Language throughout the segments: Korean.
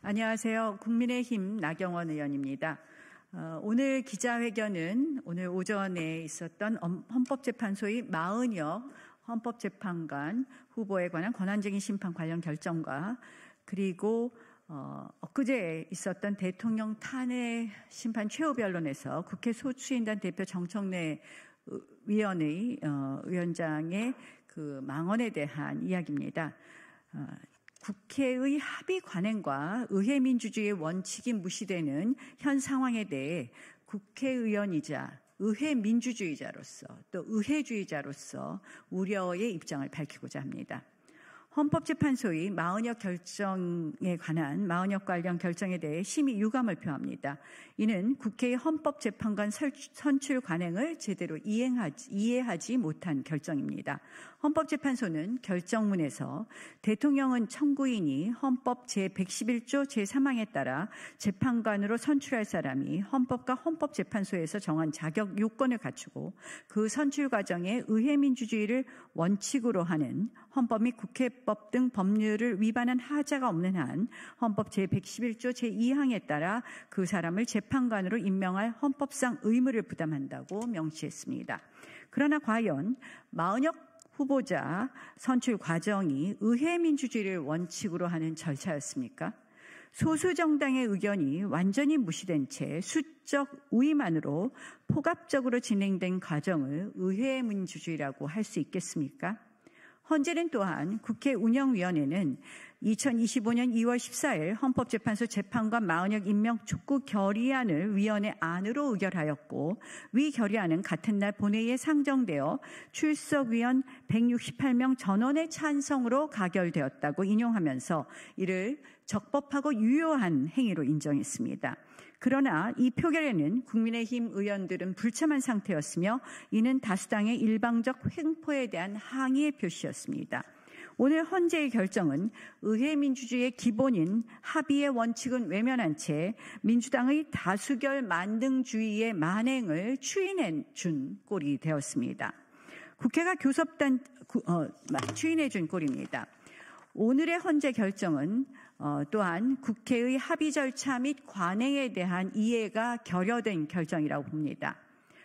안녕하세요. 국민의힘 나경원 의원입니다. 오늘 기자회견은 오늘 오전에 있었던 헌법재판소의 마은혁 헌법재판관 후보에 관한 권한쟁의 심판 관련 결정과 그리고 엊그제 있었던 대통령 탄핵 심판 최후 변론에서 국회 소추인단 대표 정청래 위원의 위원장의 그 망언에 대한 이야기입니다. 국회의 합의 관행과 의회 민주주의의 원칙이 무시되는 현 상황에 대해 국회의원이자 의회 민주주의자로서 또 의회주의자로서 우려의 입장을 밝히고자 합니다. 헌법재판소의 마은혁 결정에 관한 마은혁 관련 결정에 대해 심히 유감을 표합니다. 이는 국회의 헌법재판관 선출 관행을 제대로 이해하지 못한 결정입니다. 헌법재판소는 결정문에서 대통령은 청구인이 헌법 제111조 제3항에 따라 재판관으로 선출할 사람이 헌법과 헌법재판소에서 정한 자격 요건을 갖추고 그 선출 과정에 의회 민주주의를 원칙으로 하는 헌법 및 국회법 등 법률을 위반한 하자가 없는 한 헌법 제111조 제2항에 따라 그 사람을 재판관으로 임명할 헌법상 의무를 부담한다고 명시했습니다. 그러나 과연 마은혁 후보자 선출 과정이 의회 민주주의를 원칙으로 하는 절차였습니까? 소수 정당의 의견이 완전히 무시된 채 수적 우위만으로 포괄적으로 진행된 과정을 의회 민주주의라고 할 수 있겠습니까? 헌재는 또한 국회 운영위원회는 2025년 2월 14일 헌법재판소 재판관 마은혁 임명 촉구 결의안을 위원회 안으로 의결하였고 위 결의안은 같은 날 본회의에 상정되어 출석위원 168명 전원의 찬성으로 가결되었다고 인용하면서 이를 적법하고 유효한 행위로 인정했습니다. 그러나 이 표결에는 국민의힘 의원들은 불참한 상태였으며 이는 다수당의 일방적 횡포에 대한 항의의 표시였습니다. 오늘 헌재의 결정은 의회 민주주의의 기본인 합의의 원칙은 외면한 채 민주당의 다수결 만등주의의 만행을 추인해 준 꼴이 되었습니다. 국회가 추인해 준 꼴입니다. 오늘의 헌재 결정은 또한 국회의 합의 절차 및 관행에 대한 이해가 결여된 결정이라고 봅니다.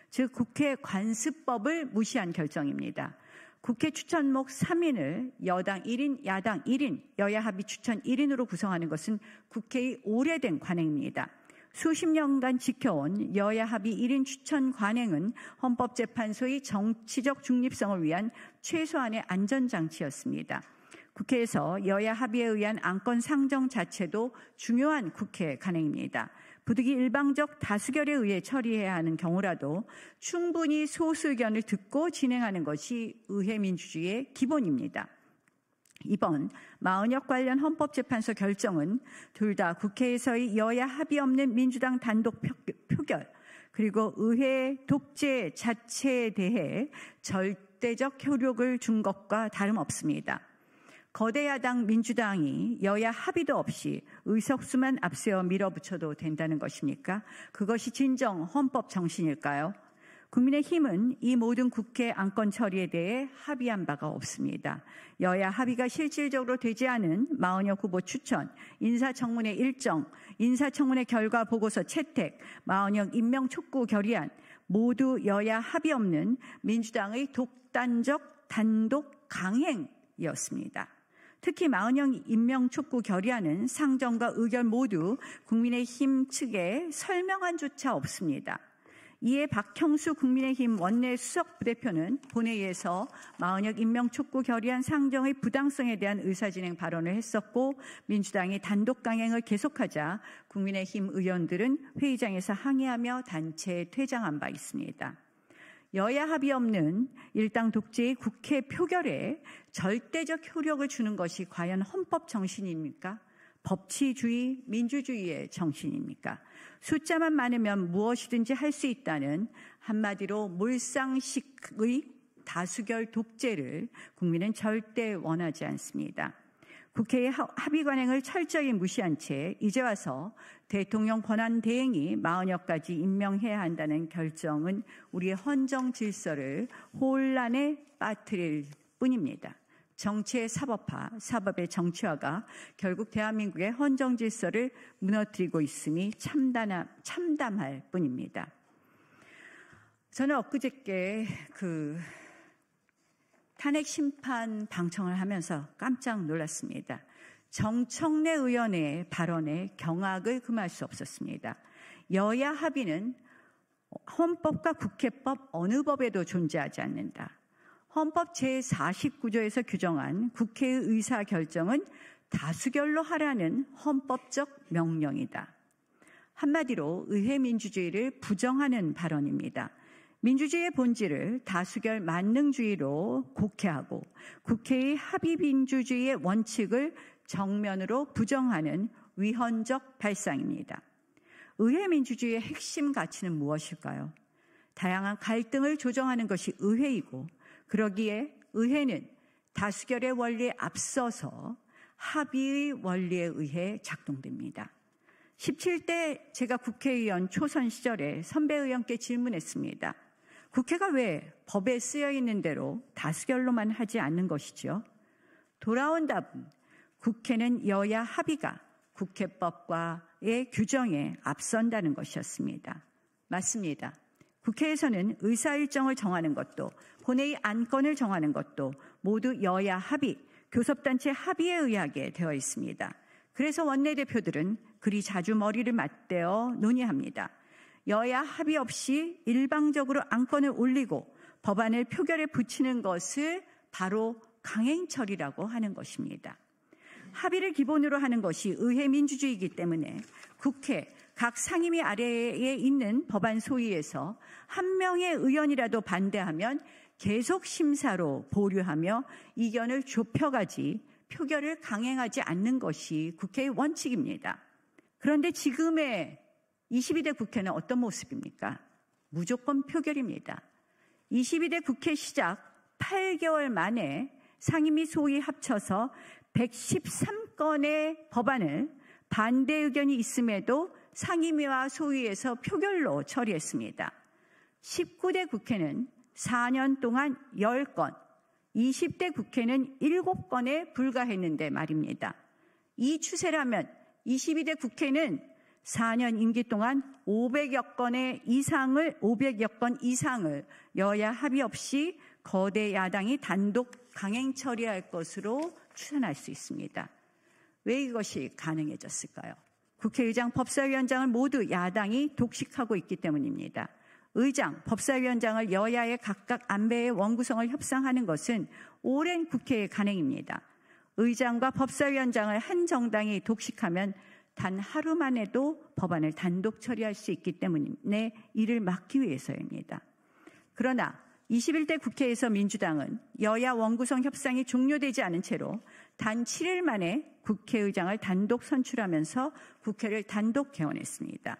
즉 국회 관습법을 무시한 결정입니다. 국회 추천목 3인을 여당 1인, 야당 1인, 여야 합의 추천 1인으로 구성하는 것은 국회의 오래된 관행입니다. 수십 년간 지켜온 여야 합의 1인 추천 관행은 헌법재판소의 정치적 중립성을 위한 최소한의 안전장치였습니다. 국회에서 여야 합의에 의한 안건 상정 자체도 중요한 국회 관행입니다. 부득이 일방적 다수결에 의해 처리해야 하는 경우라도 충분히 소수 의견을 듣고 진행하는 것이 의회 민주주의의 기본입니다. 이번 마은혁 관련 헌법재판소 결정은 둘 다 국회에서의 여야 합의 없는 민주당 단독 표결 그리고 의회 독재 자체에 대해 절대적 효력을 준 것과 다름없습니다. 거대 야당 민주당이 여야 합의도 없이 의석수만 앞세워 밀어붙여도 된다는 것입니까? 그것이 진정 헌법 정신일까요? 국민의힘은 이 모든 국회 안건 처리에 대해 합의한 바가 없습니다. 여야 합의가 실질적으로 되지 않은 마은혁 후보 추천, 인사청문회 일정, 인사청문회 결과 보고서 채택, 마은혁 임명 촉구 결의안 모두 여야 합의 없는 민주당의 독단적 단독 강행이었습니다. 특히 마은혁 임명 촉구 결의안은 상정과 의결 모두 국민의힘 측에 설명한 조차 없습니다. 이에 박형수 국민의힘 원내 수석 부대표는 본회의에서 마은혁 임명 촉구 결의안 상정의 부당성에 대한 의사진행 발언을 했었고 민주당이 단독 강행을 계속하자 국민의힘 의원들은 회의장에서 항의하며 단체 퇴장한 바 있습니다. 여야 합의 없는 일당 독재의 국회 표결에 절대적 효력을 주는 것이 과연 헌법 정신입니까? 법치주의, 민주주의의 정신입니까? 숫자만 많으면 무엇이든지 할 수 있다는 한마디로 몰상식의 다수결 독재를 국민은 절대 원하지 않습니다. 국회의 합의 관행을 철저히 무시한 채 이제 와서 대통령 권한 대행이 마은혁까지 임명해야 한다는 결정은 우리의 헌정 질서를 혼란에 빠뜨릴 뿐입니다. 정치의 사법화, 사법의 정치화가 결국 대한민국의 헌정 질서를 무너뜨리고 있음이 참담할 뿐입니다. 저는 엊그저께 탄핵 심판 방청을 하면서 깜짝 놀랐습니다. 정청래 의원의 발언에 경악을 금할 수 없었습니다. 여야 합의는 헌법과 국회법 어느 법에도 존재하지 않는다. 헌법 제49조에서 규정한 국회의 의사결정은 다수결로 하라는 헌법적 명령이다. 한마디로 의회 민주주의를 부정하는 발언입니다. 민주주의의 본질을 다수결 만능주의로 곡해하고 국회의 합의민주주의의 원칙을 정면으로 부정하는 위헌적 발상입니다. 의회 민주주의의 핵심 가치는 무엇일까요? 다양한 갈등을 조정하는 것이 의회이고 그러기에 의회는 다수결의 원리에 앞서서 합의의 원리에 의해 작동됩니다. 17대 제가 국회의원 초선 시절에 선배 의원께 질문했습니다. 국회가 왜 법에 쓰여 있는 대로 다수결로만 하지 않는 것이죠? 돌아온 답은 국회는 여야 합의가 국회법과의 규정에 앞선다는 것이었습니다. 맞습니다. 국회에서는 의사일정을 정하는 것도 본회의 안건을 정하는 것도 모두 여야 합의, 교섭단체 합의에 의하게 되어 있습니다. 그래서 원내대표들은 그리 자주 머리를 맞대어 논의합니다. 여야 합의 없이 일방적으로 안건을 올리고 법안을 표결에 붙이는 것을 바로 강행처리라고 하는 것입니다. 합의를 기본으로 하는 것이 의회 민주주의이기 때문에 국회 각 상임위 아래에 있는 법안 소위에서 한 명의 의원이라도 반대하면 계속 심사로 보류하며 이견을 좁혀가지 표결을 강행하지 않는 것이 국회의 원칙입니다. 그런데 지금의 22대 국회는 어떤 모습입니까? 무조건 표결입니다. 22대 국회 시작 8개월 만에 상임위 소위 합쳐서 113건의 법안을 반대 의견이 있음에도 상임위와 소위에서 표결로 처리했습니다. 19대 국회는 4년 동안 10건, 20대 국회는 7건에 불과했는데 말입니다. 이 추세라면 22대 국회는 4년 임기 동안 500여 건 이상을 여야 합의 없이 거대 야당이 단독 강행 처리할 것으로 추산할 수 있습니다. 왜 이것이 가능해졌을까요? 국회의장, 법사위원장을 모두 야당이 독식하고 있기 때문입니다. 의장, 법사위원장을 여야의 각각 안배의 원구성을 협상하는 것은 오랜 국회의 관행입니다. 의장과 법사위원장을 한 정당이 독식하면 단 하루 만에도 법안을 단독 처리할 수 있기 때문에 이를 막기 위해서입니다. 그러나 21대 국회에서 민주당은 여야 원구성 협상이 종료되지 않은 채로 단 7일 만에 국회의장을 단독 선출하면서 국회를 단독 개원했습니다.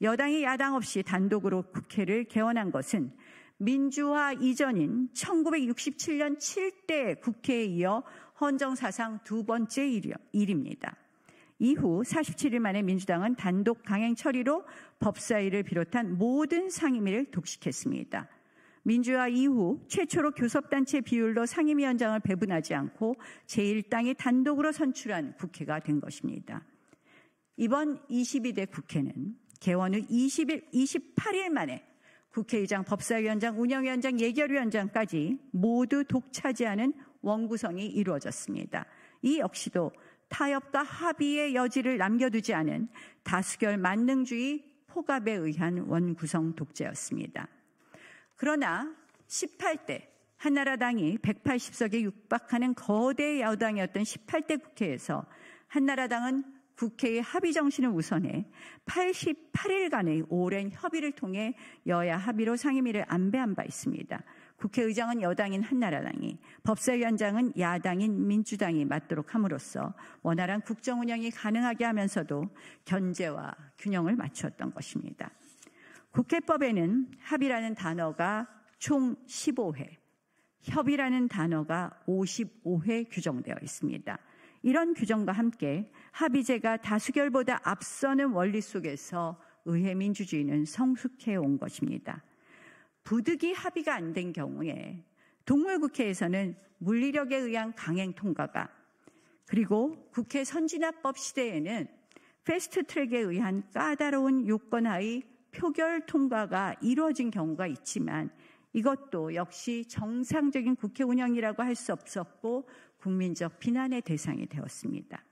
여당이 야당 없이 단독으로 국회를 개원한 것은 민주화 이전인 1967년 7대 국회에 이어 헌정사상 두 번째 일입니다. 이후 47일 만에 민주당은 단독 강행 처리로 법사위를 비롯한 모든 상임위를 독식했습니다. 민주화 이후 최초로 교섭단체 비율로 상임위원장을 배분하지 않고 제1당이 단독으로 선출한 국회가 된 것입니다. 이번 22대 국회는 개원 후 28일 만에 국회의장, 법사위원장, 운영위원장, 예결위원장까지 모두 독차지하는 원구성이 이루어졌습니다. 이 역시도 타협과 합의의 여지를 남겨두지 않은 다수결 만능주의 포갑에 의한 원구성 독재였습니다. 그러나 18대 한나라당이 180석에 육박하는 거대 야당이었던 18대 국회에서 한나라당은 국회의 합의 정신을 우선해 88일간의 오랜 협의를 통해 여야 합의로 상임위를 안배한 바 있습니다. 국회의장은 여당인 한나라당이, 법사위원장은 야당인 민주당이 맡도록 함으로써 원활한 국정 운영이 가능하게 하면서도 견제와 균형을 맞추었던 것입니다. 국회법에는 합의라는 단어가 총 15회, 협의라는 단어가 55회 규정되어 있습니다. 이런 규정과 함께 합의제가 다수결보다 앞서는 원리 속에서 의회 민주주의는 성숙해 온 것입니다. 부득이 합의가 안 된 경우에 동물국회에서는 물리력에 의한 강행 통과가, 그리고 국회 선진화법 시대에는 패스트트랙에 의한 까다로운 요건하의 표결 통과가 이루어진 경우가 있지만 이것도 역시 정상적인 국회 운영이라고 할 수 없었고 국민적 비난의 대상이 되었습니다.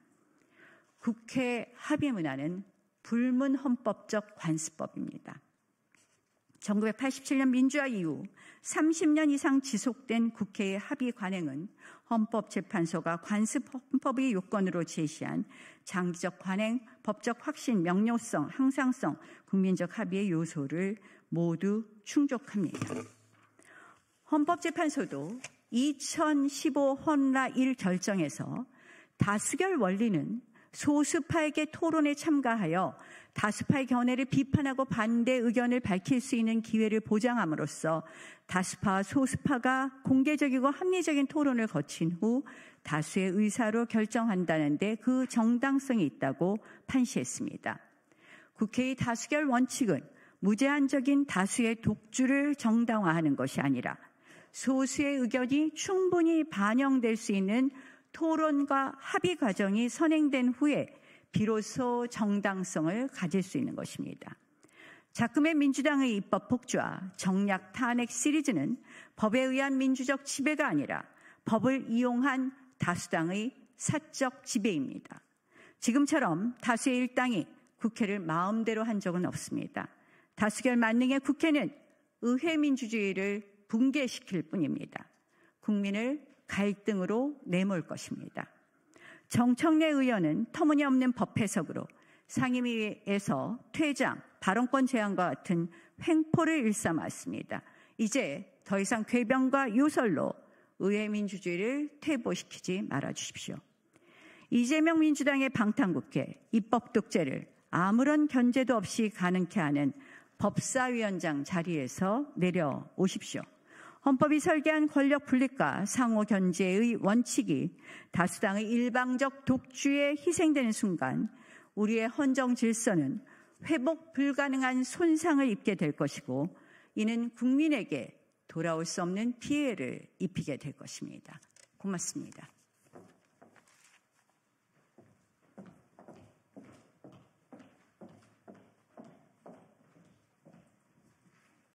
국회 합의 문화는 불문헌법적 관습법입니다. 1987년 민주화 이후 30년 이상 지속된 국회의 합의 관행은 헌법재판소가 관습헌법의 요건으로 제시한 장기적 관행, 법적 확신, 명료성, 항상성, 국민적 합의의 요소를 모두 충족합니다. 헌법재판소도 2015 헌라 1 결정에서 다수결 원리는 소수파에게 토론에 참가하여 다수파의 견해를 비판하고 반대 의견을 밝힐 수 있는 기회를 보장함으로써 다수파와 소수파가 공개적이고 합리적인 토론을 거친 후 다수의 의사로 결정한다는 데 그 정당성이 있다고 판시했습니다. 국회의 다수결 원칙은 무제한적인 다수의 독주를 정당화하는 것이 아니라 소수의 의견이 충분히 반영될 수 있는 토론과 합의 과정이 선행된 후에 비로소 정당성을 가질 수 있는 것입니다. 작금의 민주당의 입법 폭주와 정략 탄핵 시리즈는 법에 의한 민주적 지배가 아니라 법을 이용한 다수당의 사적 지배입니다. 지금처럼 다수의 일당이 국회를 마음대로 한 적은 없습니다. 다수결 만능의 국회는 의회 민주주의를 붕괴시킬 뿐입니다. 국민을 갈등으로 내몰 것입니다. 정청래 의원은 터무니없는 법 해석으로 상임위에서 퇴장, 발언권 제한과 같은 횡포를 일삼았습니다. 이제 더 이상 궤변과 요설로 의회 민주주의를 퇴보시키지 말아주십시오. 이재명 민주당의 방탄국회, 입법 독재를 아무런 견제도 없이 가능케 하는 법사위원장 자리에서 내려오십시오. 헌법이 설계한 권력 분립과 상호 견제의 원칙이 다수당의 일방적 독주에 희생되는 순간 우리의 헌정 질서는 회복 불가능한 손상을 입게 될 것이고 이는 국민에게 돌아올 수 없는 피해를 입히게 될 것입니다. 고맙습니다.